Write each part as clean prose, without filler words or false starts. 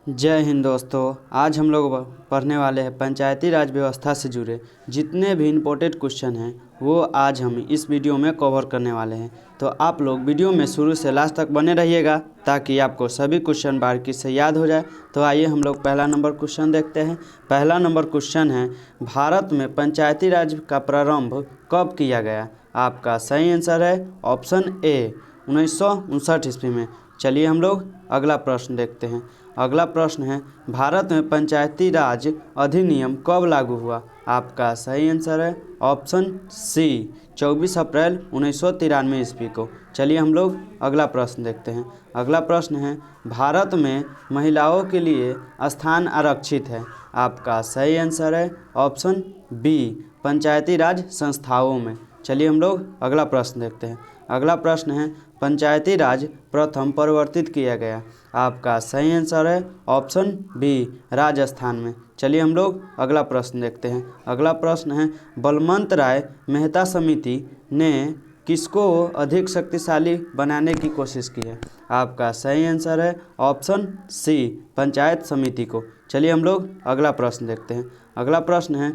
जय हिंद दोस्तों। आज हम लोग पढ़ने वाले हैं पंचायती राज व्यवस्था से जुड़े जितने भी इम्पोर्टेंट क्वेश्चन हैं वो आज हम इस वीडियो में कवर करने वाले हैं। तो आप लोग वीडियो में शुरू से लास्ट तक बने रहिएगा ताकि आपको सभी क्वेश्चन बारीकी से याद हो जाए। तो आइए हम लोग पहला नंबर क्वेश्चन देखते हैं। पहला नंबर क्वेश्चन है, भारत में पंचायती राज का प्रारंभ कब किया गया? आपका सही आंसर है ऑप्शन ए 1959 ईस्वी में। चलिए हम लोग अगला प्रश्न देखते हैं। अगला प्रश्न है, भारत में पंचायती राज अधिनियम कब लागू हुआ? आपका सही आंसर है ऑप्शन सी 24 अप्रैल 1993 ईस्वी को। चलिए हम लोग अगला प्रश्न देखते हैं। अगला प्रश्न है, भारत में महिलाओं के लिए स्थान आरक्षित है? आपका सही आंसर है ऑप्शन बी पंचायती राज संस्थाओं में। चलिए हम लोग अगला प्रश्न देखते हैं। अगला प्रश्न है, पंचायती राज प्रथम परिवर्तित किया गया? आपका सही आंसर है ऑप्शन बी राजस्थान में। चलिए हम लोग अगला प्रश्न देखते हैं। अगला प्रश्न है, बलवंत राय मेहता समिति ने किसको अधिक शक्तिशाली बनाने की कोशिश की है? आपका सही आंसर है ऑप्शन सी पंचायत समिति को। चलिए हम लोग अगला प्रश्न देखते हैं। अगला प्रश्न है,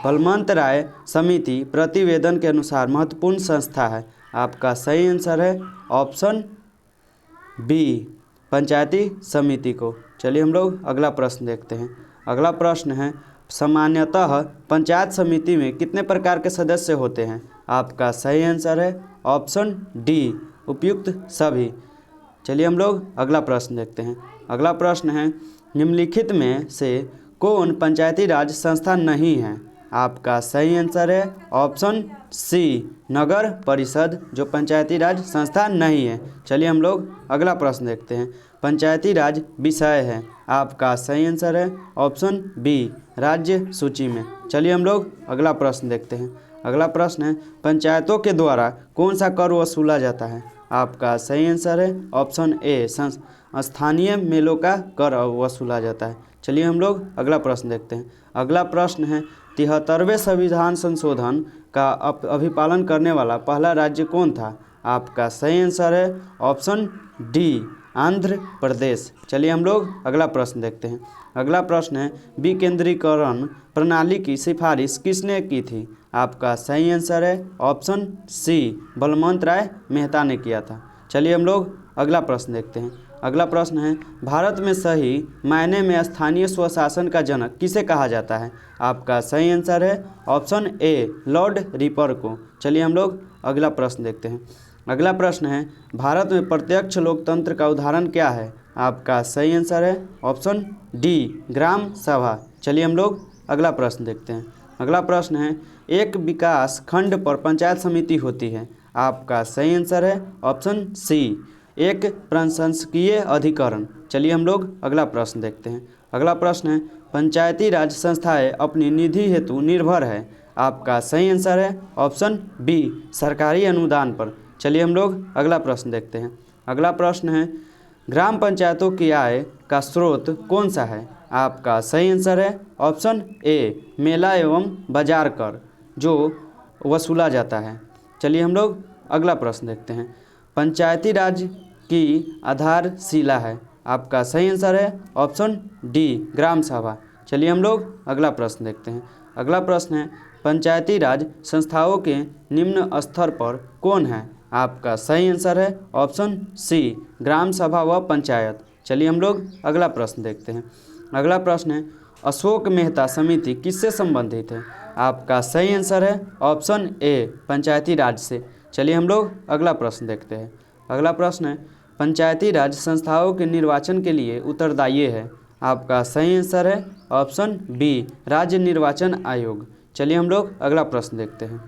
बलवंत राय समिति प्रतिवेदन के अनुसार महत्वपूर्ण संस्था है? आपका सही आंसर है ऑप्शन बी पंचायती समिति को। चलिए हम लोग अगला प्रश्न देखते हैं। अगला प्रश्न है, सामान्यतः पंचायत समिति में कितने प्रकार के सदस्य होते हैं? आपका सही आंसर है ऑप्शन डी उपयुक्त सभी। चलिए हम लोग अगला प्रश्न देखते हैं। अगला प्रश्न है, निम्नलिखित में से कौन पंचायती राज संस्था नहीं है? आपका सही आंसर है ऑप्शन सी नगर परिषद, जो पंचायती राज संस्था नहीं है। चलिए हम लोग अगला प्रश्न देखते हैं। पंचायती राज विषय है? आपका सही आंसर है ऑप्शन बी राज्य सूची में। चलिए हम लोग अगला प्रश्न देखते हैं। अगला प्रश्न है, पंचायतों के द्वारा कौन सा कर वसूला जाता है? आपका सही आंसर है ऑप्शन ए स्थानीय मेलों का कर वसूला जाता है। चलिए हम लोग अगला प्रश्न देखते हैं। अगला प्रश्न है, 73वें संविधान संशोधन का अभिपालन करने वाला पहला राज्य कौन था? आपका सही आंसर है ऑप्शन डी आंध्र प्रदेश। चलिए हम लोग अगला प्रश्न देखते हैं। अगला प्रश्न है, विकेंद्रीकरण प्रणाली की सिफारिश किसने की थी? आपका सही आंसर है ऑप्शन सी बलवंत राय मेहता ने किया था। चलिए हम लोग अगला प्रश्न देखते हैं। अगला प्रश्न है, भारत में सही मायने में स्थानीय स्वशासन का जनक किसे कहा जाता है? आपका सही आंसर है ऑप्शन ए लॉर्ड रिपर को। चलिए हम लोग अगला प्रश्न देखते हैं। अगला प्रश्न है, भारत में प्रत्यक्ष लोकतंत्र का उदाहरण क्या है? आपका सही आंसर है ऑप्शन डी ग्राम सभा। चलिए हम लोग अगला प्रश्न देखते हैं। अगला प्रश्न है, एक विकास खंड पर पंचायत समिति होती है? आपका सही आंसर है ऑप्शन सी एक प्रशंसकीय अधिकरण। चलिए हम लोग अगला प्रश्न देखते हैं। अगला प्रश्न है, पंचायती राज संस्थाएं अपनी निधि हेतु निर्भर है? आपका सही आंसर है ऑप्शन बी सरकारी अनुदान पर। चलिए हम लोग अगला प्रश्न देखते हैं। अगला प्रश्न है, ग्राम पंचायतों की आय का स्रोत कौन सा है? आपका सही आंसर है ऑप्शन ए मेला एवं बाजार कर जो वसूला जाता है। चलिए हम लोग अगला प्रश्न देखते हैं। पंचायती राज की आधारशिला है? आपका सही आंसर है ऑप्शन डी ग्राम सभा। चलिए हम लोग अगला प्रश्न देखते हैं। अगला प्रश्न है, पंचायती राज संस्थाओं के निम्न स्तर पर कौन है? आपका सही आंसर है ऑप्शन सी ग्राम सभा व पंचायत। चलिए हम लोग अगला प्रश्न देखते हैं। अगला प्रश्न है, अशोक मेहता समिति किससे संबंधित है? आपका सही आंसर है ऑप्शन ए पंचायती राज से। चलिए हम लोग अगला प्रश्न देखते हैं। अगला प्रश्न है, पंचायती राज संस्थाओं के निर्वाचन के लिए उत्तरदायी है? आपका सही आंसर है ऑप्शन बी राज्य निर्वाचन आयोग। चलिए हम लोग अगला प्रश्न देखते हैं।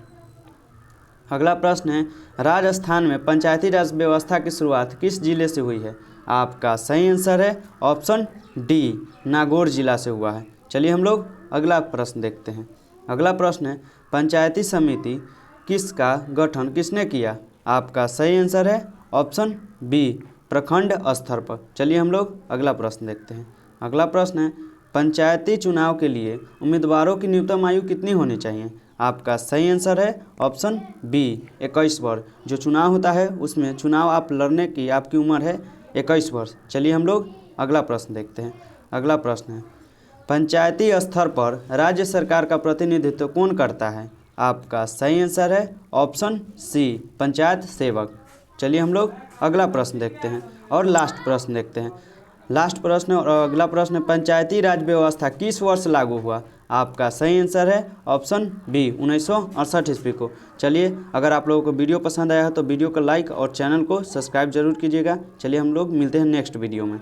अगला प्रश्न है, राजस्थान में पंचायती राज व्यवस्था की शुरुआत किस जिले से हुई है? आपका सही आंसर है ऑप्शन डी नागौर जिला से हुआ है। चलिए हम लोग अगला प्रश्न देखते हैं। अगला प्रश्न है, पंचायती समिति किसका गठन किसने किया? आपका सही आंसर है ऑप्शन बी प्रखंड स्तर पर। चलिए हम लोग अगला प्रश्न देखते हैं। अगला प्रश्न है, पंचायती चुनाव के लिए उम्मीदवारों की न्यूनतम आयु कितनी होनी चाहिए? आपका सही आंसर है ऑप्शन बी 21 वर्ष। जो चुनाव होता है उसमें चुनाव आप लड़ने की आपकी उम्र है 21 वर्ष। चलिए हम लोग अगला प्रश्न देखते हैं। अगला प्रश्न है, पंचायती स्तर पर राज्य सरकार का प्रतिनिधित्व कौन करता है? आपका सही आंसर है ऑप्शन सी, पंचायत सेवक। चलिए हम लोग अगला प्रश्न देखते हैं और लास्ट प्रश्न देखते हैं। लास्ट प्रश्न और अगला प्रश्न, पंचायती राज व्यवस्था किस वर्ष लागू हुआ? आपका सही आंसर है ऑप्शन बी, 1968 ईस्वी को। चलिए, अगर आप लोगों को वीडियो पसंद आया है तो वीडियो को लाइक और चैनल को सब्सक्राइब जरूर कीजिएगा। चलिए हम लोग मिलते हैं नेक्स्ट वीडियो में।